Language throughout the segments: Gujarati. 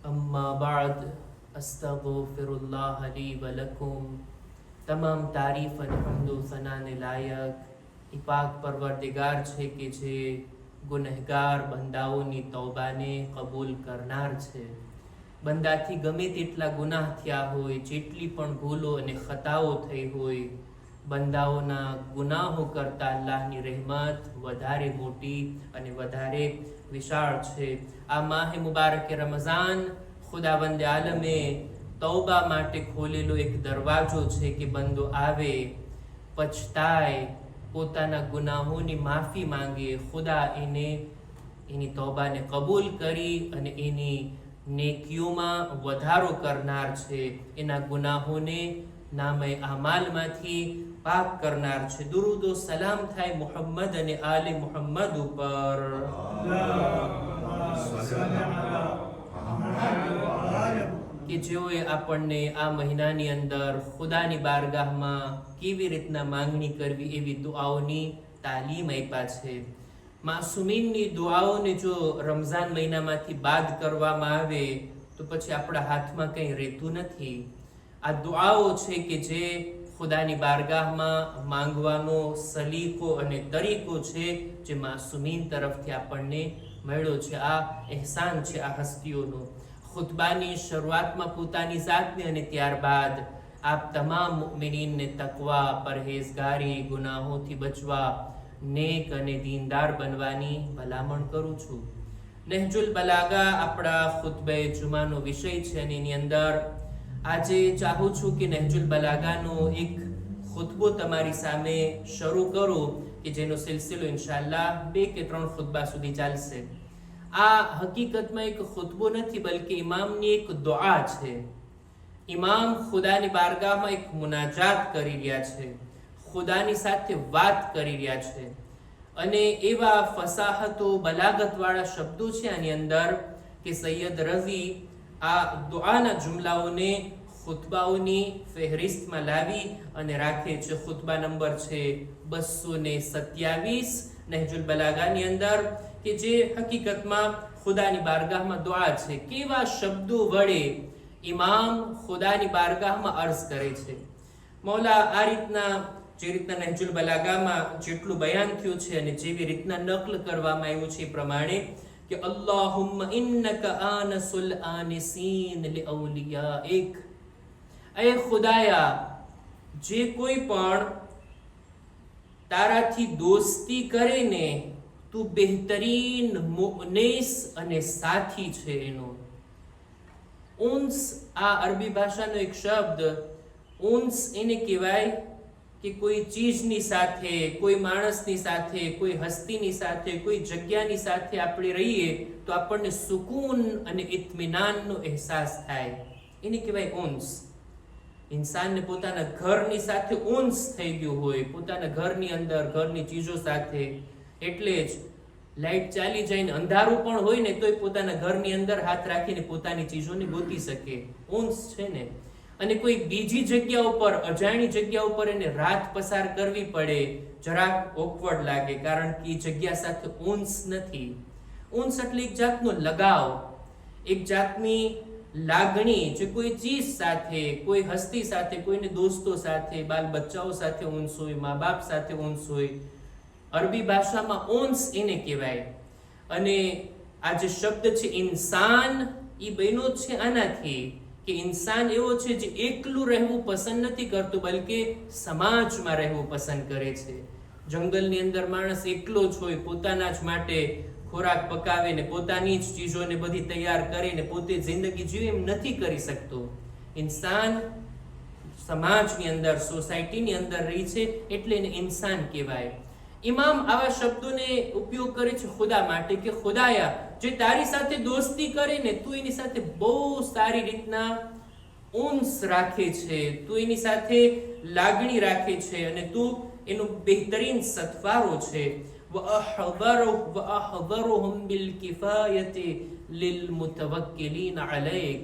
अम्मा बाद अस्तगफिरुल्लाह ली व लकुम। તમામ તારીફ અને હમદો સનાને લાયક એ પાક પરવરદિગાર છે કે જે ગુનહગાર બંદાઓની તૌબાને કબૂલ કરનાર છે. બંદાથી ગમે તેટલા ગુનાહ થયા હોય, જેટલી પણ ભૂલો અને ખતાઓ થઈ હોય, બંદાઓના ગુનાહો કરતા અલ્લાહની રહેમત વધારે મોટી અને વધારે વિશાળ છે. આ માહે મુબારક રમઝાન ખુદાવંદ આલમે તૌબા માટે ખોલેલો એક દરવાજો છે કે બંદો આવે, પછતાય, પોતાના ગુનાહોની માફી માંગે, ખુદા એની તૌબાને કબૂલ કરી અને એની નેકીઓમાં વધારો કરનાર છે, એના ગુનાહોને નામે આમાલમાંથી પાક કરનાર છે. દુરૂદો સલામ થાય મુહમ્મદ અને આલે મુહમ્મદ ઉપર. કે જેઓએ આપણને આ મહિનાની અંદર ખુદાની બારગાહમાં કેવી રીતના માંગણી કરવી એવી દુઆઓની તાલીમ આપ્યા છે. માસુમીનની દુઆઓને જો રમઝાન મહિનામાંથી બાદ કરવામાં આવે તો પછી આપણા હાથમાં કંઈ રહેતું નથી. આ દુઆઓ છે કે જે ખુદાની બારગાહમાં માંગવાનો સલીકો અને તરીકો છે, જે માસુમીન તરફથી આપણને મળ્યો છે. આ એહસાન છે આ હસ્તીઓનો. ખુતબાની શરૂઆતમાં પોતાની જાતને અને ત્યારબાદ આપ તમામ મુમિનીનને તકવા, પરહેઝગારી, ગુનાહોથી બચવા, નેક અને દીનદાર બનવાની ભલામણ કરું છું. નહજુલ બલાગા આપણા ખુતબે જુમાનો વિષય છે અને એની અંદર આજે ચાહું છું કે નહજુલ બલાગાનો એક ખુતબો તમારી સામે શરૂ કરું કે જેનો સિલસિલો ઇન્શાઅલ્લાહ 2 કે 3 ખુતબા સુધી ચાલશે. આ હકીકતમાં એક ખુતબો નથી, બલકે ઇમામની એક દુઆ છે. ઇમામ ખુદાની બારગાહમાં એક મુનાજાત કરી રહ્યા છે, ખુદાની સાથે વાત કરી રહ્યા છે અને એવા ફસાહતો બલાગતવાળા શબ્દો છે આની અંદર કે સૈયદ રઝી આ દુઆના જુમલાઓને ખુતબાઓની ફહેરિસ્તમાં લાવી અને રાખે છે. ખુતબા નંબર છે 227 નહજુલ બલાગાની અંદર, કે જે હકીકતમાં ખુદાની બારગાહમાં દુઆ છે. કેવા શબ્દો વડે ઇમામ ખુદાની બારગાહમાં અર્ઝ કરે છે. મૌલા આ રીતના જે રીતના નહજુલ બલાગામાં જેટલું બયાન થયું છે અને જેવી રીતના નકલ કરવામાં આવ્યું છે એ પ્રમાણે કે અલ્લાહુમ્મા ઇન્નકા આનસુલ આનિસીન લિઅવલિયાઇક. એ ખુદાયા, જે કોઈ પણ તારાથી દોસ્તી કરે ને, તું બહેતરીન મુઅનીસ અને સાથી છે એનો. ઉન્સ આ અરબી ભાષાનો એક શબ્દ. ઉન્સ એને કહેવાય કે કોઈ ચીજની સાથે, કોઈ માણસની સાથે, કોઈ હસ્તીની સાથે, કોઈ જગ્યાની સાથે આપણે રહીએ તો આપણને સુકૂન અને ઇત્મીનાનનો અહેસાસ થાય, એને કહેવાય ઉન્સ. ઇન્સાનને પોતાના ઘરની સાથે ઉન્સ થઈ ગયું હોય, પોતાના ઘરની અંદર, ઘરની ચીજો સાથે. એટલે જ લાઈટ ચાલી જાય ને અંધારું પણ હોય ને તોય પોતાના ઘરની અંદર હાથ રાખીને પોતાની ચીજોને ગોતી શકે. ઉન્સ છે ને. અને કોઈ બીજી જગ્યા ઉપર, અજાણી જગ્યા ઉપર એને રાત પસાર કરવી પડે, જરાક ઓકવર્ડ લાગે, કારણ કે એ જગ્યા સાથે ઉન્સ નથી. ઉન્સ એટલે એક જાતનો લગાવ, એક જાતની લાગણી, જે કોઈ ચીજ સાથે, કોઈ હસ્તી સાથે, કોઈને દોસ્તો સાથે, બાલ બચ્ચાઓ સાથે ઉન્સ હોય, મા બાપ સાથે ઉન્સ હોય. અરબી ભાષામાં ઉન્સ એને કહેવાય. અને આ જે શબ્દ છે ઇન્સાન, એ બન્યો છે આનાથી કે ઇન્સાન એવો છે જે એકલું રહેવું પસંદ નથી કરતું, બલકે સમાજમાં રહેવું પસંદ કરે છે. જંગલની અંદર માણસ એકલો જ હોય, પોતાના જ માટે ખોરાક પકાવે ને પોતાની જ ચીજોને બધી તૈયાર કરીને પોતે જિંદગી જીવે એમ નથી કરી શકતો. ઇન્સાન સમાજની અંદર, સોસાયટીની અંદર રહી છે, એટલે એને ઇન્સાન કહેવાય. ઇમામ આવા શબ્દોને ઉપયોગ કરે છે ખુદા માટે કે ખુદાયા, જે તારી સાથે દોસ્તી કરે ને, તું એની સાથે બહુ સારી રીતના ઉન્સ રાખે છે, તું એની સાથે લાગણી રાખે છે અને તું એનો બહેતરીન સથવારો છે. وأحضرهم بالكفاية للمتوكلين عليك.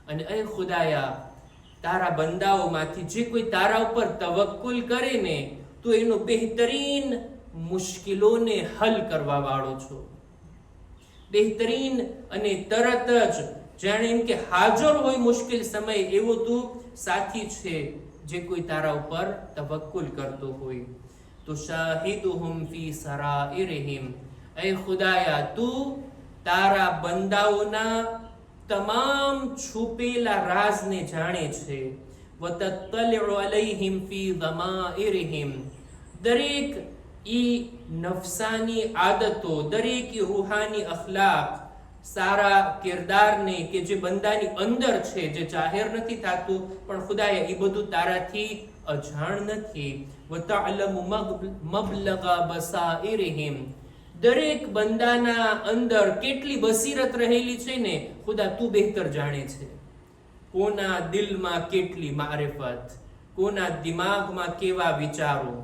અને એ ખુદાયા, તારા બંદાઓમાંથી જે કોઈ તારા ઉપર તવક્કુલ કરે ને, તો એનો બહેતરીન મુશ્કેલોને હલ કરવા વાળો છો. બહેતરીન અને તરત જ જાણે એમ કે હાજર હોય મુશ્કેલ સમય એવો તું સાથી છે જે કોઈ તારા ઉપર તવક્કુલ કરતો હોય. તો શાહિદુહુમ ફી સરાઇરહિમ, એ ખુદાયા તું તારા બંદાઓના તમામ છુપેલા રાજને જાણે છે. વતત્તલિઉ અલૈહિમ ફી દમાઇરહિમ, દરેક ઈ નફસાની આદતો, દરેક ઈ રૂહાની અખલાક, સારા કિરદારને કે જે બંદાની અંદર છે, જે જાહેર નથી થતું, પણ ખુદાએ એ બધું તારાથી અજાણ નથી. વતઅલમુ મબલગા બસાઇરહિમ, દરેક બંદાના અંદર કેટલી બસીરત રહેલી છે ને ખુદા તું બહેતર જાણે છે. કોના દિલમાં કેટલી મારિફત, કોના દિમાગમાં કેવા વિચારો,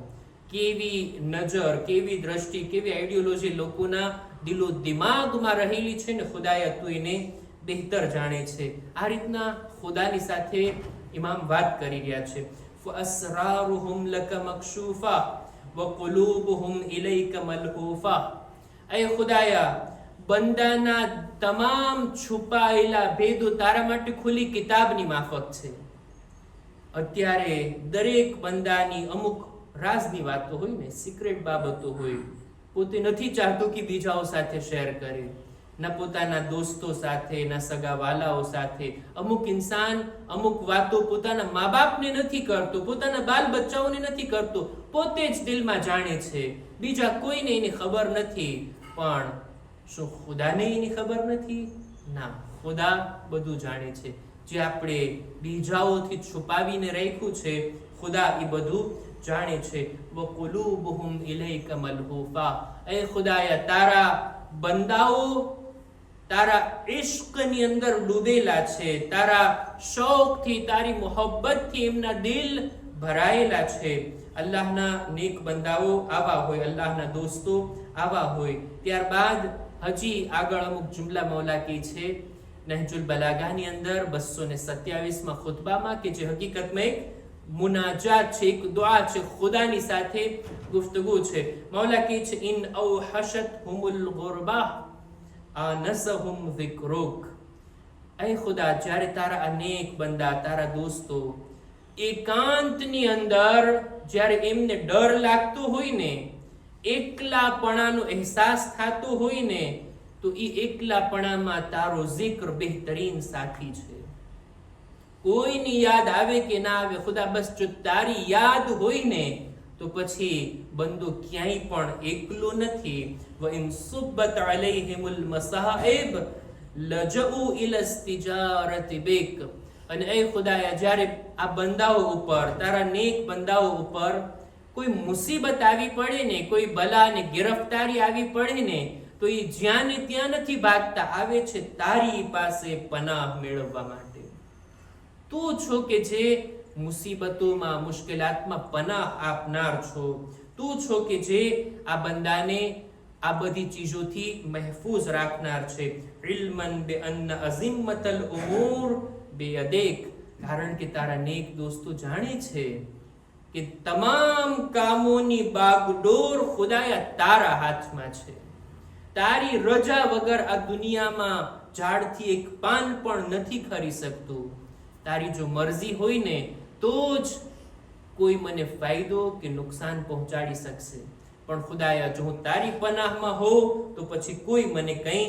કેવી નજર, કેવી દ્રષ્ટિ, કેવી આઈડિયોલોજી લોકોના દિલો દિમાગમાં રહેલી છે ને ખુદાયા તું એને બહેતર જાણે છે. આ રીતના ખુદાની સાથે ઇમામ વાત કરી રહ્યા છે. ફઅસરારુહુમ લક મકશૂફા વકુલૂબુહુમ ઇલૈક મલહૂફા, એ ખુદાયા બંદાના તમામ છુપાયેલા ભેદો તારા માટે ખુલ્લી કિતાબની માફક છે. અત્યારે દરેક બંદાની અમુક રાજની વાતો હોય ને, સિક્રેટ બાબતો હોય, પોતે નથી ચાહતો કે બીજાઓ સાથે શેર કરે, ના પોતાના દોસ્તો સાથે, ના સગા વાલાઓ સાથે. અમુક ઇન્સાન અમુક વાતો પોતાના મા બાપને નથી કરતો, પોતાના બાલ બચ્ચાઓને નથી કરતો, પોતે જ દિલમાં જાણે છે, બીજા કોઈને એની ખબર નથી. પણ શું ખુદાને એની ખબર નથી? ના, ખુદા બધું જાણે છે. જે આપણે બીજાઓથી છુપાવીને રાખ્યું છે, ખુદા એ બધું જાણે છે. વકુલૂબુહુમ ઇલૈક મલહૂફા, એ ખુદાયા તારા બંદાઓ તારા ઇશ્કની અંદર ડૂબેલા છે, તારા શૌકથી, તારી મોહબ્બતથી એમના દિલ ભરાયેલા છે. અલ્લાહના નેક બંદાઓ આવા હોય, અલ્લાહના દોસ્તો આવા હોય. ત્યારબાદ હજી આગળ અમુક જુમલા મૌલા કી છે નહજુલ બલાગાની અંદર 227માં ખુતબામાં, કે જે હકીકતમાં એક મુનાજાત છે, એક દુઆ છે, ખુદાની સાથે ગુફ્તગુ છે. મૌલા કી છે ઇન અવહશતહુમુલ ગુરબા આનસહુમ ઝિક્રુક, એ ખુદા જ્યારે તારા અનેક બંદા, તારા દોસ્તો એકાંતની અંદર જ્યારે એમને ડર લાગતો હોય ને, એકલાપણાનો અહેસાસ થતો હોય ને, તો એ એકલાપણામાં તારો જિક્ર બહેતરીન સાથી છે. કોઈની યાદ આવે કે ના આવે, ખુદા બસ જો તારી યાદ હોય ને તો પછી બંદો ક્યાંય પણ એકલો નથી. વઇન સુબ્બત અલૈહિમુલ મસાઇબ લજઉ ઇલા ઇસ્તિજારતિ બિક, અને એ ખુદાયા જ્યારે આ બંદાઓ ઉપર, તારા નેક બંદાઓ ઉપર કોઈ મુસીબત આવી પડે ને, કોઈ બલા ને ગિરફતારી આવી પડે ને, તો એ જ્યાં ને ત્યાં નથી ભાગતા, આવે છે તારી પાસે પનાહ મેળવવા માટે. તું છો કે જે મુસીબતોમાં, મુશ્કેલાતમાં પનાહ આપનાર છો. તું છો કે જે આ બંદાને આ બધી ચીજોથી મહેફૂઝ રાખનાર છે. ઇલ્મન બિ અન્ન અઝિમ્મતલ ઉમૂર બિયદિક, કારણ કે તારા નેક દોસ્તો જાણે છે કે તમામ કામોની બાગડોર ખુદાયા તારા હાથમાં છે. તારી રજા વગર આ દુનિયામાં ઝાડથી એક પાન પણ નથી ખરી શકતું. તારી જો મરજી હોય ને તો જ કોઈ મને ફાયદો કે નુકસાન પહોંચાડી શકશે. પણ ખુદાયા જો હું તારી પનાહમાં હોઉં તો પછી કોઈ મને કંઈ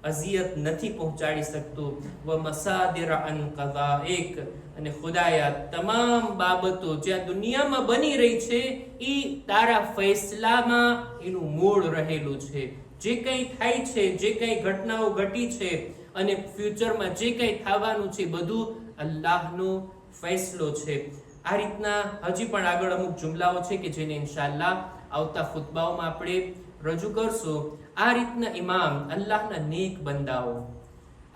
અઝિયત નથી પહોંચાડી શકતું. વ મસાદિર અન કદાઇક, અને ખુદાયા તમામ બાબતો જે આ દુનિયામાં બની રહી છે એ તારા ફૈસલામાં એનું મૂળ રહેલું છે. જે કંઈ થાય છે, જે કંઈ ઘટનાઓ ઘટી છે અને ફ્યુચરમાં જે કંઈ થવાનું છે, બધું અલ્લાહનો ફૈસલો છે. આ રીતના હજી પણ આગળ અમુક જુમલાઓ છે કે જેને ઇન્શાઅલ્લાહ આવતા ખુતબાઓમાં આપણે રજૂ કરશું. આ રીતના ઇમામ અલ્લાહના નેક બંદાઓ,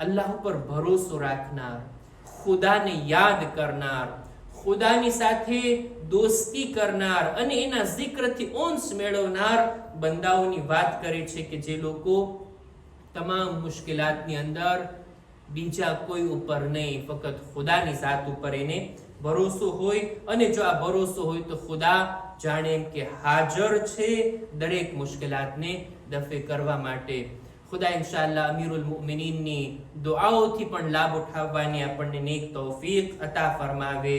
અલ્લાહ ઉપર ભરોસો રાખનાર, ખુદાને યાદ કરનાર, ખુદાની સાથે દોસ્તી કરનાર અને એના જિક્રથી ઉન્સ મેળવનાર બંદાઓની વાત કરે છે કે જે લોકો તમામ મુશ્કેલાતની અંદર બીજા કોઈ ઉપર નહીં, ફક્ત ખુદાની ઝાત ઉપર એને ભરોસો હોય. અને જો આ ભરોસો હોય તો ખુદા જાણે એમ કે હાજર છે દરેક મુશ્કેલાતને દફે કરવા માટે. ખુદા ઇન્શાઅલ્લાહ અમીરુલ મુમિનીનની દુઆઓથી પણ લાભ ઉઠાવવાની આપણને નેક તૌફીક અતા ફરમાવે.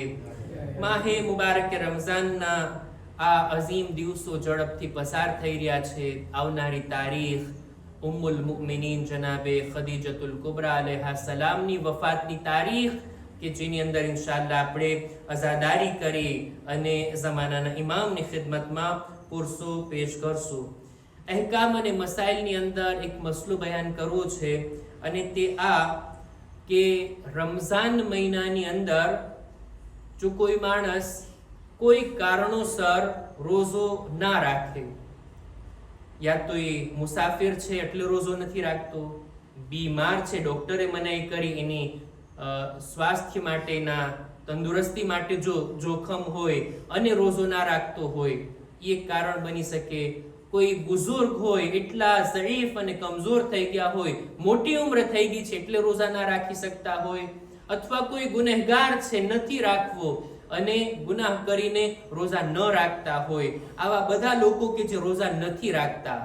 માહે મુબારક રમઝાનના આ અઝીમ દિવસો ઝડપથી પસાર થઈ રહ્યા છે. આવનારી તારીખ ઉમ્મુલ મુમિનીન જનાબે ખદીજતુલ કુબરા અલૈહા સલામની વફાતની તારીખ કે જેની અંદર ઇન્શાઅલ્લાહ આપણે અઝાદારી કરી અને ઝમાનાના ઇમામની ખિદમતમાં પુરસો પેશ કરશું. અહેકામ અને મસાઇલની અંદર એક મસલો બયાન કરવો છે અને તે આ કે રમઝાન મહિનાની અંદર જો કોઈ માણસ કોઈ કારણોસર રોઝો ના રાખે, યા તો એ મુસાફિર છે એટલે રોઝો નથી રાખતો, બીમાર છે ડોક્ટરે મનાઈ કરી એની સ્વાસ્થ્ય માટેના તંદુરસ્તી માટે જો જોખમ હોય અને રોઝો ના રાખતો હોય, એ કારણ બની શકે. કોઈ બુઝુર્ગ હોય એટલા ઝઈફ અને કમજોર થઈ ગયા હોય, મોટી ઉંમર થઈ ગઈ છે એટલે રોઝા ના રાખી શકતા હોય, અથવા કોઈ ગુનેહગાર છે નથી રાખવો અને ગુનાહ કરીને રોઝા ન રાખતા હોય, આવા બધા લોકો કે જે રોઝા નથી રાખતા,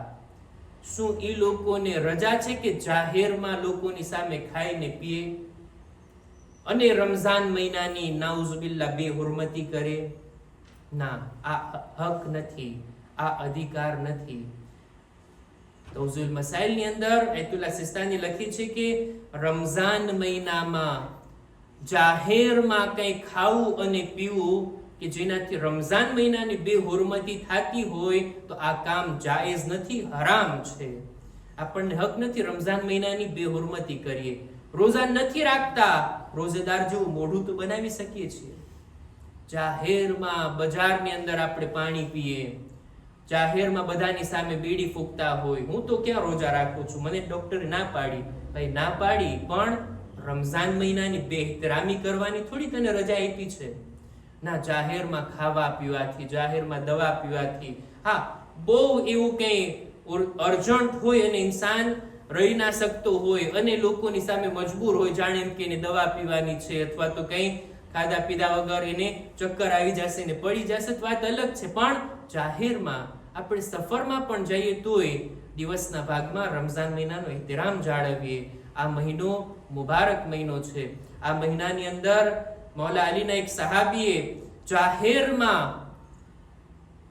શું એ લોકોને રજા છે કે જાહેરમાં લોકોની સામે ખાઈને પીએ અને રમઝાન મહિનાની નાઉઝુબિલ્લા બેહુરમતી કરે? ના, આ હક નથી, આ અધિકાર નથી. તૌઝુલ મસાઇલની અંદર આયતુલ્લાહ સિસ્તાની લખી છે કે રમઝાન મહિનામાં જાહેરમાં કંઈ ખાવું અને પીવું કે જેનાથી રમઝાન મહિનાની બેહુરમતી થતી હોય તો આ કામ જાયઝ નથી, હરામ છે. આપણને હક નથી રમઝાન મહિનાની બેહુરમતી કરીએ. રોઝા નથી રાખતા, રોઝેદાર જેવું મોઢું તો બનાવી શકીએ છીએ. જાહેરમાં બજારની અંદર આપણે પાણી પીએ, જાહેરમાં બધાની સામે બીડી ફૂંકતા હોય, હું તો ક્યાં રોજા રાખું છું, મને ડોક્ટરે ના પાડી. ભાઈ ના પાડી, પણ રમઝાન મહિનાની બેહતરામી કરવાની થોડી તને રજા આપી છે? ના, જાહેરમાં ખાવા પીવાથી, જાહેરમાં દવા પીવાથી, હા બહુ એવું કંઈ અર્જન્ટ હોય અને ઇન્સાન રહી ના શકતો હોય અને લોકોની સામે મજબૂર હોય, જાણે એમ કે એને દવા પીવાની છે અથવા તો કંઈ ખાધા પીધા વગર એને ચક્કર આવી જશે ને પડી જશે તો વાત અલગ છે. પણ જાહેરમાં આપણે સફરમાં પણ જઈએ તોય દિવસના ભાગમાં રમઝાન મહિનાનો ehtiram જાળવીએ. આ મહિનો મુબારક મહિનો છે. આ મહિનાની અંદર મૌલા અલીના એક સહાબીએ જાહેરમાં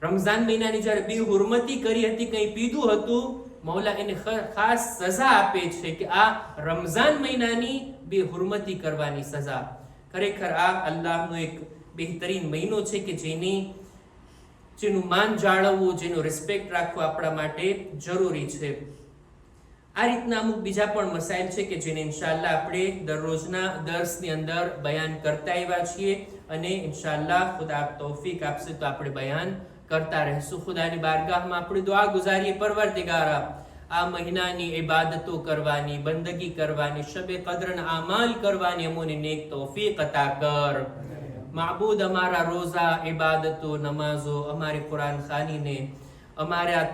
રમઝાન મહિનાની જ્યારે બેહુરમતી કરી હતી, કંઈ પીધું હતું, મૌલા એને ખાસ સજા આપે છે કે આ રમઝાન મહિનાની બેહુરમતી કરવાની સજા. ખરેખર આ અલ્લાહનો એક બહેતરીન મહિનો છે કે જેનું માન જાળવવું, જેનો રિસ્પેક્ટ રાખવો આપણા માટે જરૂરી છે. આ રીતના અમુક બીજા પણ મસાઇલ છે કે જેને ઇન્શાઅલ્લાહ આપણે દરરોજના દર્સની અંદર બયાન કરતા આવ્યા છીએ અને ઇન્શાઅલ્લાહ ખુદા તૌફીક આપશે તો આપણે બયાન કરતા રહેશું. ખુદાની બારગાહમાં આપણે દુઆ ગુજારીએ, પરવરદિગારા આ મહિનાની ઇબાદતો કરવાની, બંદગી કરવાની, શબે કદરના આમાલ કરવાની અમોને નેક તૌફીક અતા કર. માબૂદ અમારા રોઝા, ઇબાદતો, નમાઝો, અમારી કુરાન ખાનીને, અમારા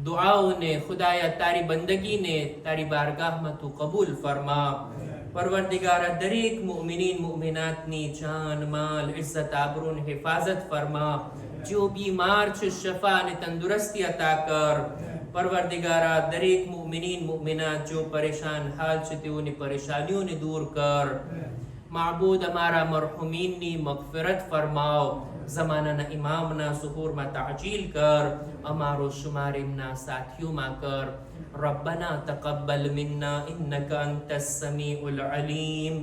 દુઆઓને ખુદાયા તારી બંદગીને તારી બારગાહમાં તું કબૂલ ફરમા. પરવરદિગારા દરેક મુમિનીન મુમિનાતની જાન, માલ, ઇઝ્ઝત, આબરૂની હિફાજત ફરમા. જો બીમાર છે શફા અને તંદુરસ્તી અતા કર. પરવરદિગારા દરેક મુમિનીન મુમિનાત જો પરેશાન હાલ છે તેઓની પરેશાનીઓને દૂર કર. માબૂદ અમારા મરહુમીનની મગફિરત ફરમાવ. ઝમાનાના ઇમામના ઝુહૂરમાં તાજીલ કર. અમારો શુમાર એમના સાથીઓમાં કર. રબ્બના તકબ્બલ મિન્ના ઇન્નકા અંતસ સમીઉલ અલીમ.